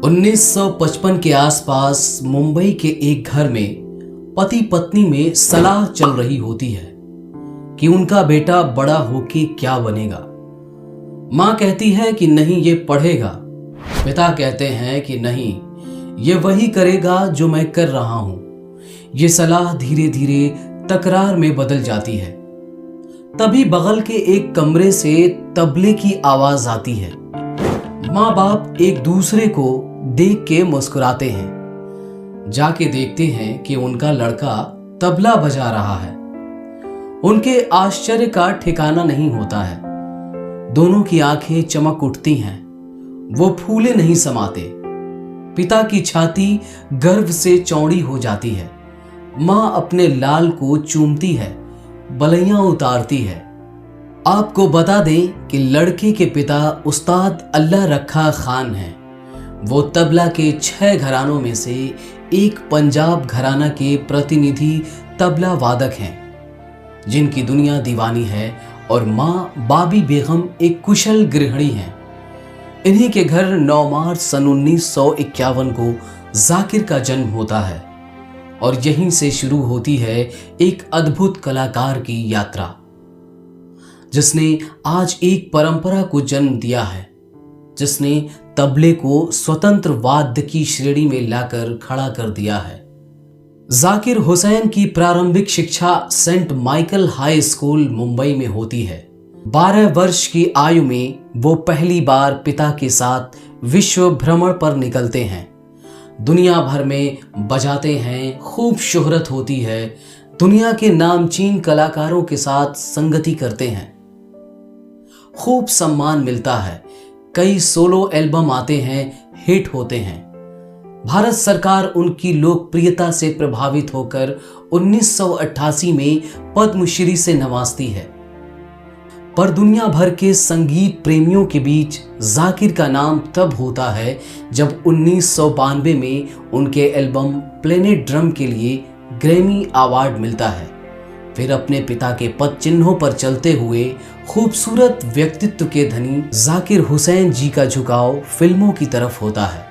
1955 के आसपास मुंबई के एक घर में पति पत्नी में सलाह चल रही होती है कि उनका बेटा बड़ा होके क्या बनेगा। माँ कहती है कि नहीं ये पढ़ेगा, पिता कहते हैं कि नहीं ये वही करेगा जो मैं कर रहा हूं। ये सलाह धीरे धीरे तकरार में बदल जाती है। तभी बगल के एक कमरे से तबले की आवाज आती है। माँ बाप एक दूसरे को देख के मुस्कुराते हैं। जाके देखते हैं कि उनका लड़का तबला बजा रहा है। उनके आश्चर्य का ठिकाना नहीं होता है। दोनों की आंखें चमक उठती हैं। वो फूले नहीं समाते। पिता की छाती गर्व से चौड़ी हो जाती है। माँ अपने लाल को चूमती है, बलैयां उतारती है। आपको बता दें कि लड़के के पिता उस्ताद अल्लाह रखा खान हैं। वो तबला के 6 घरानों में से एक पंजाब घराना के प्रतिनिधि तबला वादक हैं, जिनकी दुनिया दीवानी है और माँ बाबी बेगम एक कुशल गृहिणी हैं। इन्हीं के घर 9 मार्च सन 1951 को जाकिर का जन्म होता है और यहीं से शुरू होती है एक अद्भुत कलाकार की यात्रा, जिसने आज एक परंपरा को जन्म दिया है, जिसने तबले को स्वतंत्र वाद्य की श्रेणी में लाकर खड़ा कर दिया है। जाकिर हुसैन की प्रारंभिक शिक्षा Saint Michael high school Mumbai में होती है। 12 वर्ष की आयु में वो पहली बार पिता के साथ विश्व भ्रमण पर निकलते हैं। दुनिया भर में बजाते हैं, खूब शोहरत होती है। दुनिया के नामचीन कलाकारों के साथ संगति करते हैं, खूब सम्मान मिलता है। कई सोलो एल्बम आते हैं, हिट होते हैं। भारत सरकार उनकी लोकप्रियता से प्रभावित होकर 1988 में पद्मश्री से नवाजती है। पर दुनिया भर के संगीत प्रेमियों के बीच जाकिर का नाम तब होता है जब 1992 में उनके एल्बम प्लेनेट ड्रम के लिए ग्रैमी अवार्ड मिलता है। फिर अपने पिता के पद चिन्हों पर चलते हुए खूबसूरत व्यक्तित्व के धनी जाकिर हुसैन जी का झुकाव फिल्मों की तरफ होता है।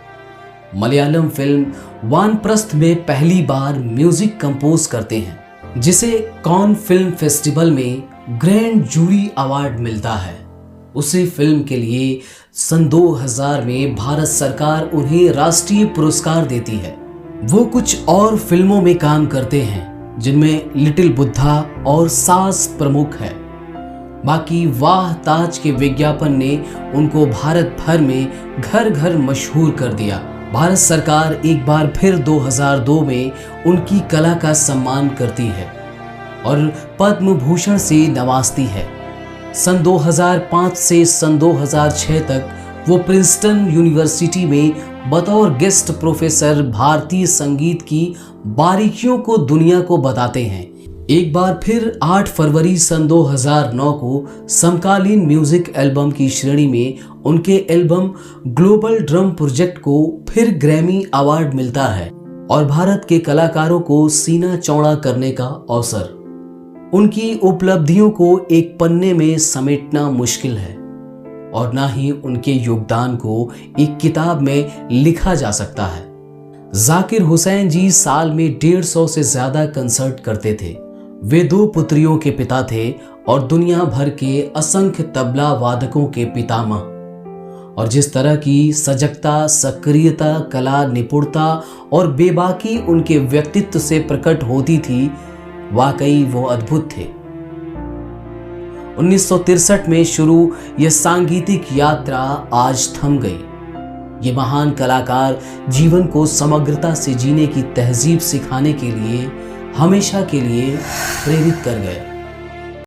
मलयालम फिल्म वानप्रस्थ में पहली बार म्यूजिक कंपोज करते हैं, जिसे कॉन फिल्म फेस्टिवल में ग्रैंड जूरी अवार्ड मिलता है। उसी फिल्म के लिए सन 2000 में भारत सरकार उन्हें राष्ट्रीय पुरस्कार देती है। वो कुछ और फिल्मों में काम करते हैं, जिनमें लिटिल बुद्धा और सास प्रमुख है। बाकी वाह ताज के विज्ञापन ने उनको भारत भर में घर घर मशहूर कर दिया। भारत सरकार एक बार फिर 2002 में उनकी कला का सम्मान करती है और पद्म भूषण से नवाजती है। सन 2005 से सन 2006 तक वो प्रिंसटन यूनिवर्सिटी में बतौर गेस्ट प्रोफेसर भारतीय संगीत की बारीकियों को दुनिया को बताते हैं। एक बार फिर 8 फरवरी सन 2009 को समकालीन म्यूजिक एल्बम की श्रेणी में उनके एल्बम ग्लोबल ड्रम प्रोजेक्ट को फिर ग्रैमी अवार्ड मिलता है और भारत के कलाकारों को सीना चौड़ा करने का अवसर। उनकी उपलब्धियों को एक पन्ने में समेटना मुश्किल है और ना ही उनके योगदान को एक किताब में लिखा जा सकता है। जाकिर हुसैन जी साल में 150 से ज्यादा कंसर्ट करते थे। वे 2 पुत्रियों के पिता थे और दुनिया भर के असंख्य तबला वादकों के पितामह। और जिस तरह की सजगता, सक्रियता, कला, निपुणता और बेबाकी उनके व्यक्तित्व से प्रकट होती थी, वाकई वो अद्भुत थे। 1963 में शुरू यह सांगीतिक यात्रा आज थम गई। ये महान कलाकार जीवन को समग्रता से जीने की तहजीब सिखाने के लिए हमेशा के लिए प्रेरित कर गए।